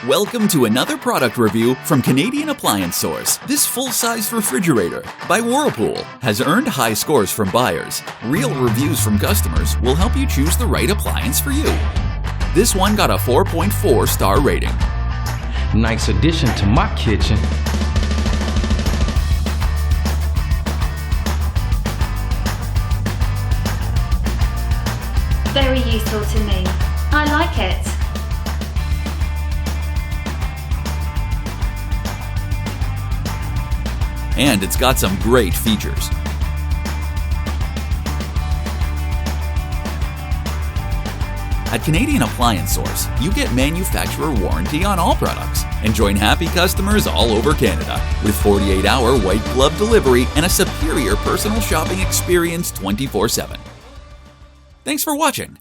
Welcome to another product review from Canadian Appliance Source. This full-size refrigerator by Whirlpool has earned high scores from buyers. Real reviews from customers will help you choose the right appliance for you. This one got a 4.4-star rating. Nice addition to my kitchen. Very useful to me. I like it. And it's got some great features. At Canadian Appliance Source, you get manufacturer warranty on all products and join happy customers all over Canada with 48-hour white glove delivery and a superior personal shopping experience 24/7. Thanks for watching.